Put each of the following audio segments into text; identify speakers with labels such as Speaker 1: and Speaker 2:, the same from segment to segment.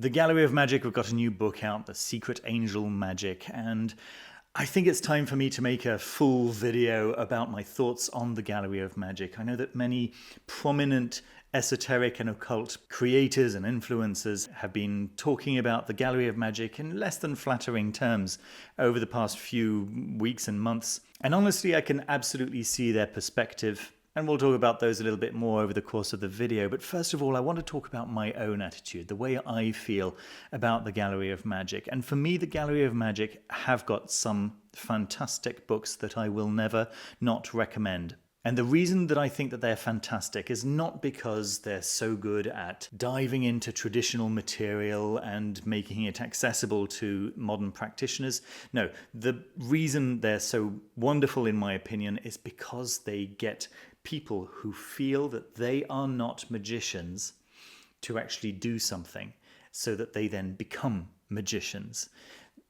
Speaker 1: The Gallery of Magick have got a new book out, The Secret Angel Magic, and I think it's time for me to make a full video about my thoughts on the Gallery of Magick. I know that many prominent esoteric and occult creators and influencers have been talking about the Gallery of Magick in less than flattering terms over the past few weeks and months. And honestly, I can absolutely see their perspective. And we'll talk about those a little bit more over the course of the video. But first of all, I want to talk about my own attitude, the way I feel about the Gallery of Magick. And for me, the Gallery of Magick have got some fantastic books that I will never not recommend. And the reason that I think that they're fantastic is not because they're so good at diving into traditional material and making it accessible to modern practitioners. No, the reason they're so wonderful, in my opinion, is because they get people who feel that they are not magicians to actually do something, so that they then become magicians.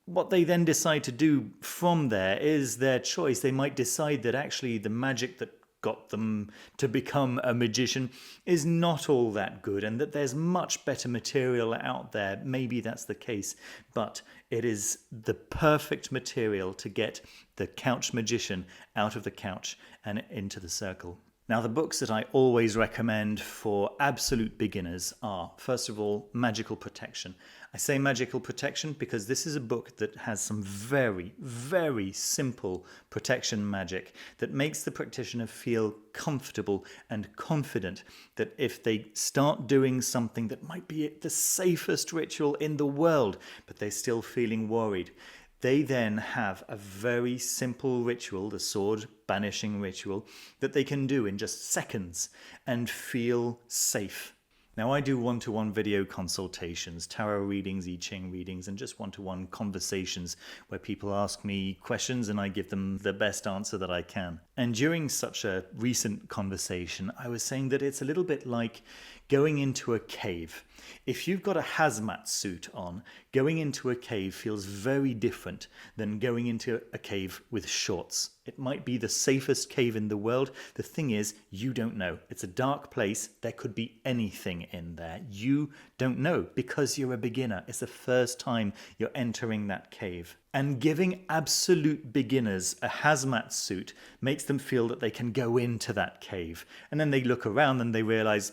Speaker 1: What they then decide to do from there is their choice. They might decide that actually the magic that got them to become a magician is not all that good, and that there's much better material out there. Maybe that's the case, but it is the perfect material to get the couch magician out of the couch and into the circle. Now, the books that I always recommend for absolute beginners are, first of all, Magickal Protection. I say Magickal Protection because this is a book that has some very, very simple protection magic that makes the practitioner feel comfortable and confident that if they start doing something that might be the safest ritual in the world, but they're still feeling worried, they then have a very simple ritual, the sword banishing ritual, that they can do in just seconds and feel safe. Now, I do one-to-one video consultations, tarot readings, I Ching readings, and just one-to-one conversations where people ask me questions and I give them the best answer that I can. And during such a recent conversation, I was saying that it's a little bit like going into a cave. If you've got a hazmat suit on, going into a cave feels very different than going into a cave with shorts. It might be the safest cave in the world. The thing is, you don't know. It's a dark place. There could be anything in there. You don't know because you're a beginner. It's the first time you're entering that cave. And giving absolute beginners a hazmat suit makes them feel that they can go into that cave. And then they look around and they realize,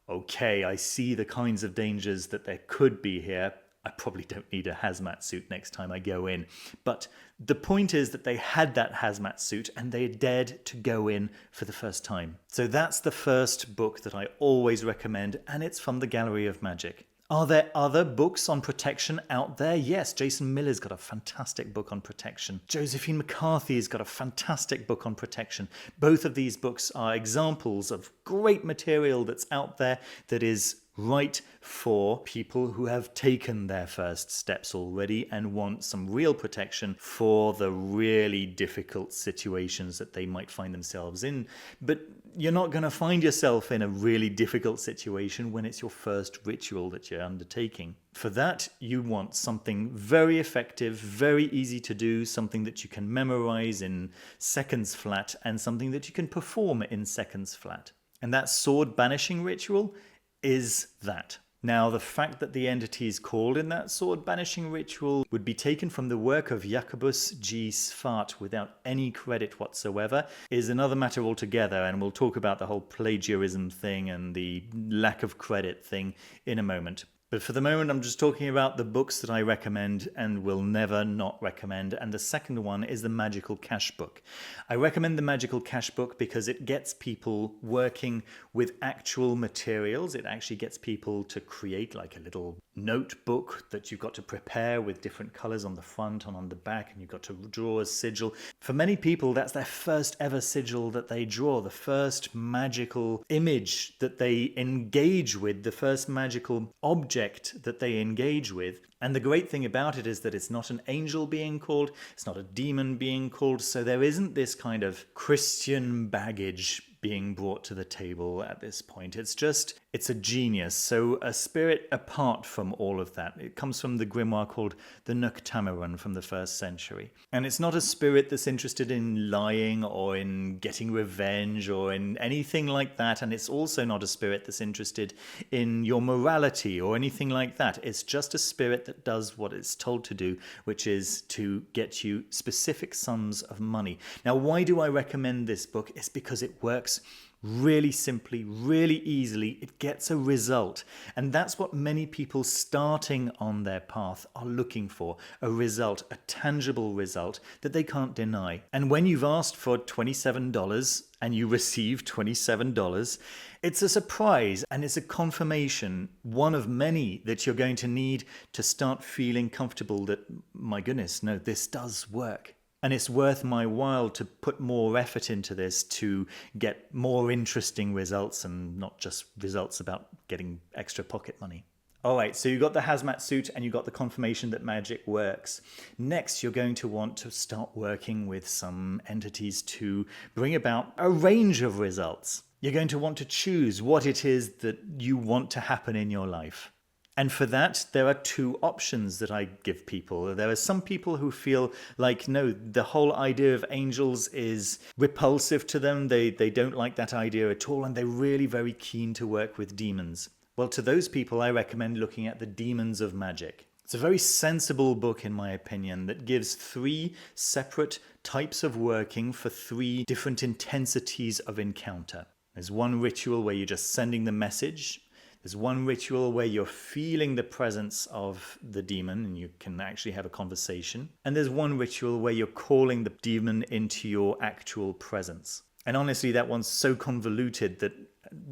Speaker 1: okay, I see the kinds of dangers that there could be here. I probably don't need a hazmat suit next time I go in. But the point is that they had that hazmat suit and they dared to go in for the first time. So that's the first book that I always recommend, and it's from the Gallery of Magick. Are there other books on protection out there? Yes, Jason Miller's got a fantastic book on protection. Josephine McCArthy's got a fantastic book on protection. Both of these books are examples of great material that's out there that is right for people who have taken their first steps already and want some real protection for the really difficult situations that they might find themselves in. But you're not going to find yourself in a really difficult situation when it's your first ritual that you're undertaking. For that, you want something very effective, very easy to do, something that you can memorize in seconds flat, and something that you can perform in seconds flat. And that sword banishing ritual is that. Now, the fact that the entity is called in that sword banishing ritual would be taken from the work of Jacobus G. Svart without any credit whatsoever is another matter altogether, and we'll talk about the whole plagiarism thing and the lack of credit thing in a moment. But for the moment, I'm just talking about the books that I recommend and will never not recommend. And the second one is the Magickal Cashbook. I recommend the Magickal Cashbook because it gets people working with actual materials. It actually gets people to create like a little notebook that you've got to prepare with different colors on the front and on the back, and you've got to draw a sigil. For many people, that's their first ever sigil that they draw, the first magical image that they engage with, the first magical object that they engage with. And the great thing about it is that it's not an angel being called, it's not a demon being called, so there isn't this kind of Christian baggage being brought to the table at this point. It's a genius. So a spirit apart from all of that. It comes from the grimoire called the Noctameron from the 1st century. And it's not a spirit that's interested in lying or in getting revenge or in anything like that. And it's also not a spirit that's interested in your morality or anything like that. It's just a spirit that does what it's told to do, which is to get you specific sums of money. Now, why do I recommend this book? It's because it works really simply, really easily. It gets a result. And that's what many people starting on their path are looking for. A result, a tangible result that they can't deny. And when you've asked for $27 and you receive $27, it's a surprise and it's a confirmation, one of many, that you're going to need to start feeling comfortable that, my goodness, no, this does work. And it's worth my while to put more effort into this to get more interesting results and not just results about getting extra pocket money. All right, so you got the hazmat suit and you got the confirmation that magic works. Next, you're going to want to start working with some entities to bring about a range of results. You're going to want to choose what it is that you want to happen in your life. And for that, there are 2 options that I give people. There are some people who feel like, no, the whole idea of angels is repulsive to them. They don't like that idea at all, and they're really very keen to work with demons. Well, to those people, I recommend looking at the Demons of Magick. It's a very sensible book, in my opinion, that gives 3 separate types of working for 3 different intensities of encounter. There's one ritual where you're just sending the message. There's one ritual where you're feeling the presence of the demon and you can actually have a conversation. And there's one ritual where you're calling the demon into your actual presence. And honestly, that one's so convoluted that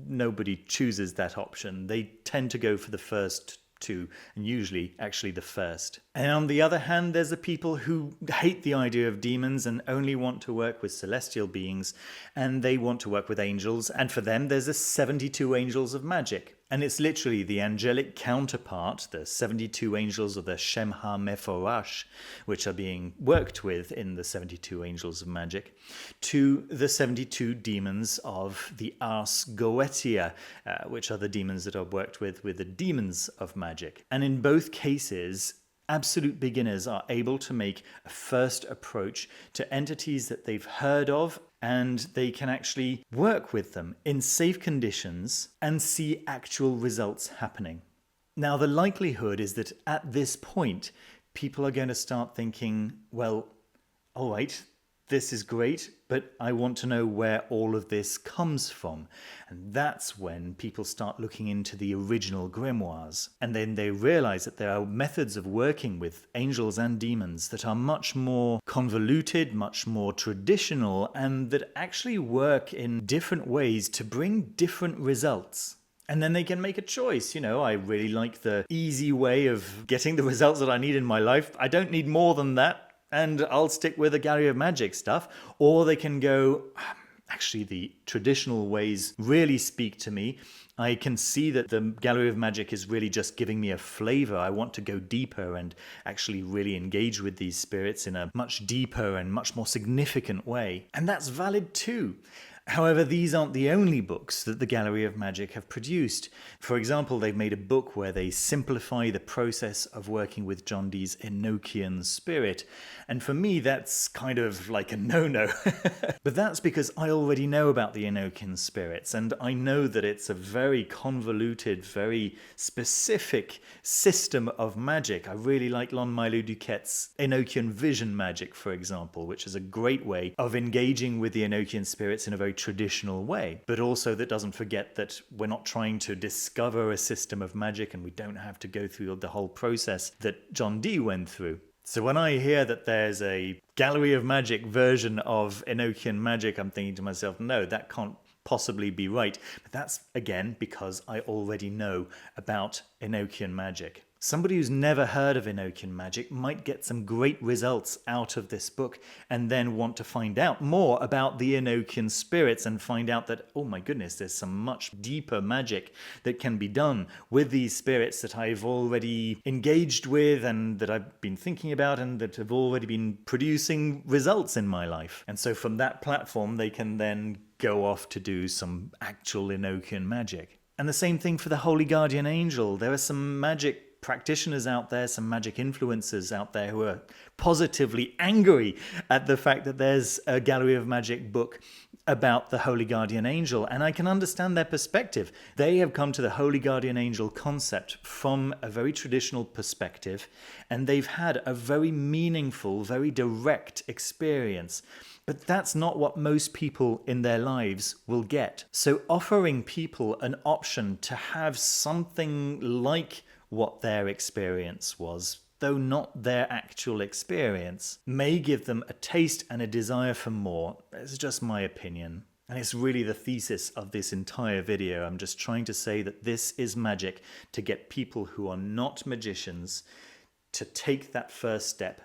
Speaker 1: nobody chooses that option. They tend to go for the first 2, and usually actually the first. And on the other hand, there's the people who hate the idea of demons and only want to work with celestial beings, and they want to work with angels, and for them there's the 72 angels of magic. And it's literally the angelic counterpart, the 72 angels of the Shem HaMeforash, which are being worked with in the 72 angels of magic, to the 72 demons of the Ars Goetia, which are the demons that are worked with the demons of magic. And in both cases, absolute beginners are able to make a first approach to entities that they've heard of, and they can actually work with them in safe conditions and see actual results happening. Now, the likelihood is that at this point, people are going to start thinking, well, all right, this is great, but I want to know where all of this comes from. And that's when people start looking into the original grimoires. And then they realize that there are methods of working with angels and demons that are much more convoluted, much more traditional, and that actually work in different ways to bring different results. And then they can make a choice. You know, I really like the easy way of getting the results that I need in my life. I don't need more than that, and I'll stick with the Gallery of Magick stuff. Or they can go, actually, the traditional ways really speak to me. I can see that the Gallery of Magick is really just giving me a flavor. I want to go deeper and actually really engage with these spirits in a much deeper and much more significant way. And that's valid too. However, these aren't the only books that the Gallery of Magick have produced. For example, they've made a book where they simplify the process of working with John Dee's Enochian spirit. And for me, that's kind of like a no-no. But that's because I already know about the Enochian spirits, and I know that it's a very convoluted, very specific system of magic. I really like Lon Milo Duquette's Enochian vision magic, for example, which is a great way of engaging with the Enochian spirits in a very traditional way, but also that doesn't forget that we're not trying to discover a system of magic and we don't have to go through the whole process that John Dee went through. So when I hear that there's a Gallery of Magick version of Enochian magic, I'm thinking to myself, no, that can't possibly be right. But that's, again, because I already know about Enochian magic. Somebody who's never heard of Enochian magic might get some great results out of this book and then want to find out more about the Enochian spirits and find out that, oh my goodness, there's some much deeper magic that can be done with these spirits that I've already engaged with and that I've been thinking about and that have already been producing results in my life. And so from that platform, they can then go off to do some actual Enochian magic. And the same thing for the Holy Guardian Angel. There are some magic practitioners out there, some magic influencers out there who are positively angry at the fact that there's a Gallery of Magick book about the Holy Guardian Angel, and I can understand their perspective. They have come to the Holy Guardian Angel concept from a very traditional perspective, and they've had a very meaningful, very direct experience. But that's not what most people in their lives will get. So offering people an option to have something like what their experience was, though not their actual experience, may give them a taste and a desire for more. It's just my opinion. And it's really the thesis of this entire video. I'm just trying to say that this is magic to get people who are not magicians to take that first step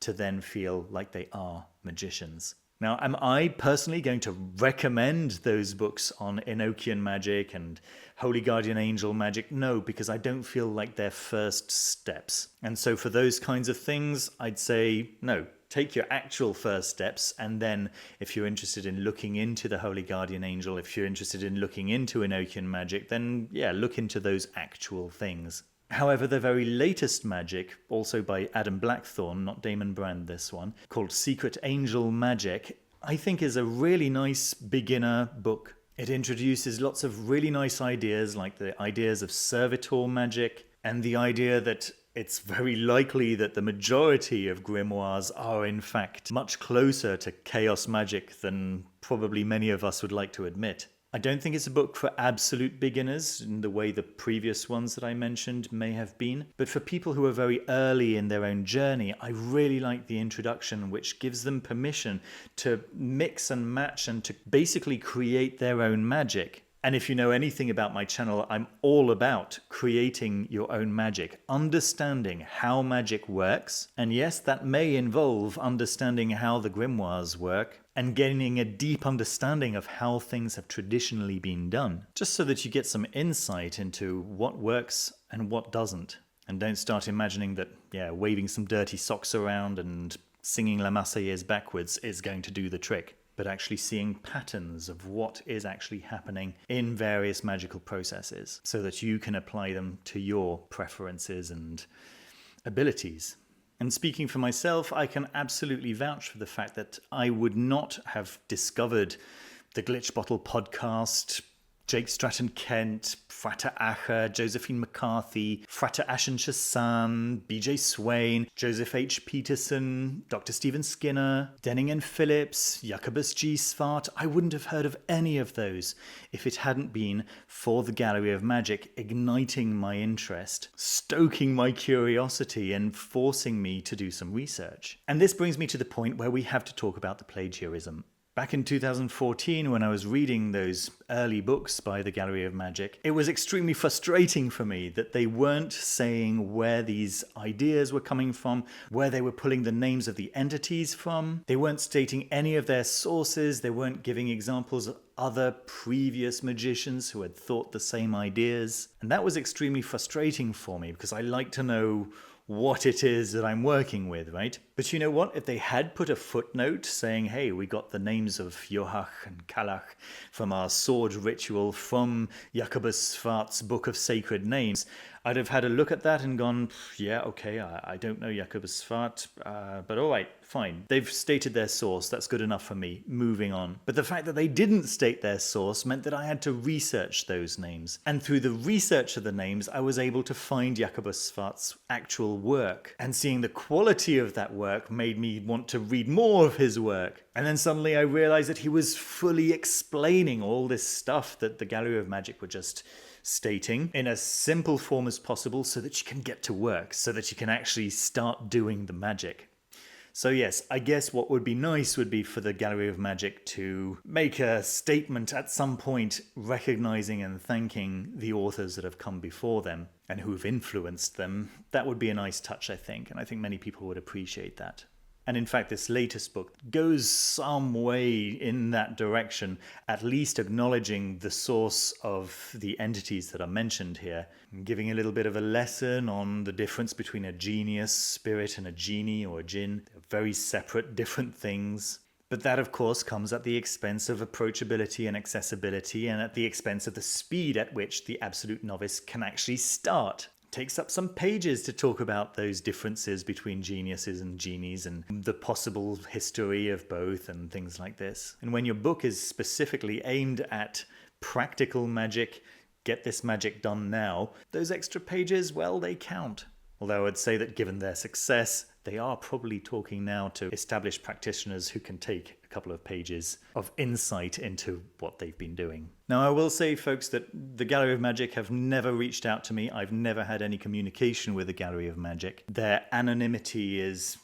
Speaker 1: to then feel like they are magicians. Now, am I personally going to recommend those books on Enochian magic and Holy Guardian Angel magic? No, because I don't feel like they're first steps. And so for those kinds of things, I'd say, no, take your actual first steps. And then if you're interested in looking into the Holy Guardian Angel, if you're interested in looking into Enochian magic, then yeah, look into those actual things. However, the very latest magic, also by Adam Blackthorne, not Damon Brand this one, called Secret Angel Magic, I think is a really nice beginner book. It introduces lots of really nice ideas, like the ideas of servitor magic, and the idea that it's very likely that the majority of grimoires are in fact much closer to chaos magic than probably many of us would like to admit. I don't think it's a book for absolute beginners in the way the previous ones that I mentioned may have been. But for people who are very early in their own journey, I really like the introduction, which gives them permission to mix and match and to basically create their own magic. And if you know anything about my channel, I'm all about creating your own magic, understanding how magic works. And yes, that may involve understanding how the grimoires work and gaining a deep understanding of how things have traditionally been done, just so that you get some insight into what works and what doesn't. And don't start imagining that, waving some dirty socks around and singing La Marseillaise backwards is going to do the trick. But actually seeing patterns of what is actually happening in various magical processes so that you can apply them to your preferences and abilities. And speaking for myself, I can absolutely vouch for the fact that I would not have discovered the Glitch Bottle podcast, Jake Stratton-Kent, Frater Acher, Josephine McCArthy, Frater Ashen-Chassan, BJ Swain, Joseph H. Peterson, Dr. Stephen Skinner, Denning and Phillips, Jacobus G. Svart. I wouldn't have heard of any of those if it hadn't been for the Gallery of Magick igniting my interest, stoking my curiosity and forcing me to do some research. And this brings me to the point where we have to talk about the plagiarism. Back in 2014, when I was reading those early books by the Gallery of Magick, it was extremely frustrating for me that they weren't saying where these ideas were coming from, where they were pulling the names of the entities from. They weren't stating any of their sources. They weren't giving examples of other previous magicians who had thought the same ideas. And that was extremely frustrating for me because I like to know what it is that I'm working with, right? But you know what? If they had put a footnote saying, hey, we got the names of Yohach and Kalach from our sword ritual from Jacobus Svart's Book of Sacred Names, I'd have had a look at that and gone, yeah, okay, I don't know Jacobus Svart, but all right, fine. They've stated their source, that's good enough for me, moving on. But the fact that they didn't state their source meant that I had to research those names. And through the research of the names, I was able to find Jacobus Svart's actual work. And seeing the quality of that work made me want to read more of his work. And then suddenly I realized that he was fully explaining all this stuff that the Gallery of Magick were just stating in as simple form as possible so that you can get to work, so that you can actually start doing the magic. So yes, I guess what would be nice would be for the Gallery of Magick to make a statement at some point recognizing and thanking the authors that have come before them and who've influenced them. That would be a nice touch, I think, and I think many people would appreciate that. And in fact, this latest book goes some way in that direction, at least acknowledging the source of the entities that are mentioned here, giving a little bit of a lesson on the difference between a genius spirit and a genie or a jinn. They're very separate, different things. But that, of course, comes at the expense of approachability and accessibility, and at the expense of the speed at which the absolute novice can actually start. Takes up some pages to talk about those differences between geniuses and genies and the possible history of both and things like this. And when your book is specifically aimed at practical magic, get this magic done now, those extra pages, well, they count. Although I'd say that given their success, they are probably talking now to established practitioners who can take a couple of pages of insight into what they've been doing. Now, I will say, folks, that the Gallery of Magick have never reached out to me. I've never had any communication with the Gallery of Magick. Their anonymity is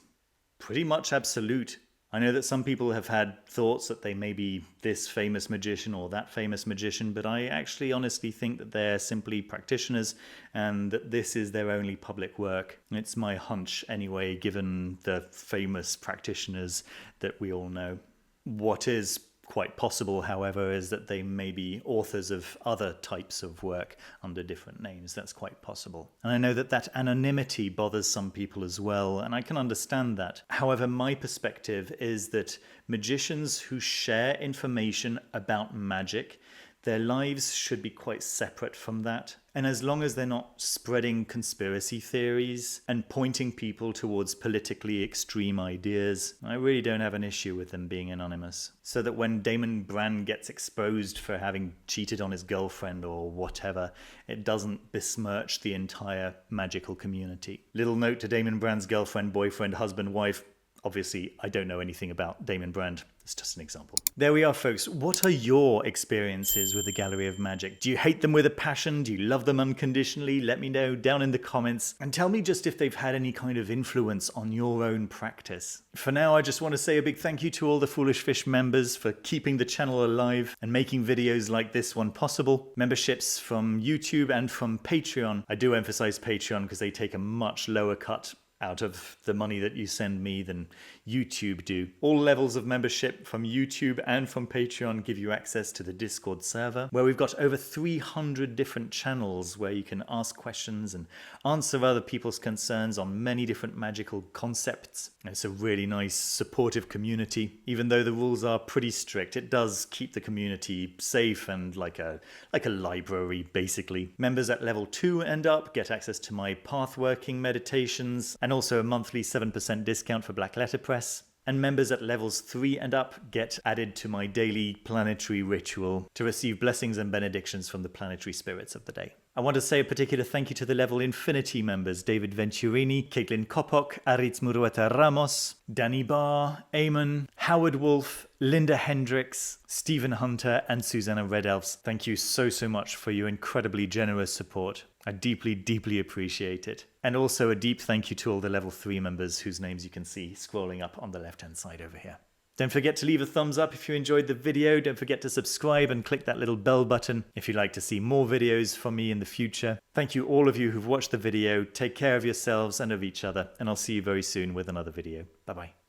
Speaker 1: pretty much absolute. I know that some people have had thoughts that they may be this famous magician or that famous magician, but I actually honestly think that they're simply practitioners and that this is their only public work. It's my hunch anyway, given the famous practitioners that we all know. What is quite possible, however, is that they may be authors of other types of work under different names. That's quite possible. And I know that that anonymity bothers some people as well, and I can understand that. However, my perspective is that magicians who share information about magic, their lives should be quite separate from that. And as long as they're not spreading conspiracy theories and pointing people towards politically extreme ideas, I really don't have an issue with them being anonymous. So that when Damon Brand gets exposed for having cheated on his girlfriend or whatever, it doesn't besmirch the entire magical community. Little note to Damon Brand's girlfriend, boyfriend, husband, wife. Obviously, I don't know anything about Damon Brand. It's just an example. There we are, folks. What are your experiences with the Gallery of Magick? Do you hate them with a passion? Do you love them unconditionally? Let me know down in the comments. And tell me just if they've had any kind of influence on your own practice. For now, I just want to say a big thank you to all the Foolish Fish members for keeping the channel alive and making videos like this one possible. Memberships from YouTube and from Patreon. I do emphasize Patreon because they take a much lower cut out of the money that you send me than YouTube do. All levels of membership from YouTube and from Patreon give you access to the Discord server, where we've got over 300 different channels where you can ask questions and answer other people's concerns on many different magical concepts. It's a really nice, supportive community. Even though the rules are pretty strict, it does keep the community safe and like a library, basically. Members at level 2 and up get access to my pathworking meditations, and also a monthly 7% discount for Black Letter Press. And members at levels 3 and up get added to my daily planetary ritual to receive blessings and benedictions from the planetary spirits of the day. I want to say a particular thank you to the level Infinity members: David Venturini, Caitlin Kopok, Aritz Murueta Ramos, Danny Barr, Eamon, Howard Wolf, Linda Hendricks, Stephen Hunter, and Susanna Red Elves. Thank you so much for your incredibly generous support. I deeply, deeply appreciate it. And also a deep thank you to all the level 3 members whose names you can see scrolling up on the left-hand side over here. Don't forget to leave a thumbs up if you enjoyed the video. Don't forget to subscribe and click that little bell button if you'd like to see more videos from me in the future. Thank you all of you who've watched the video. Take care of yourselves and of each other, and I'll see you very soon with another video. Bye-bye.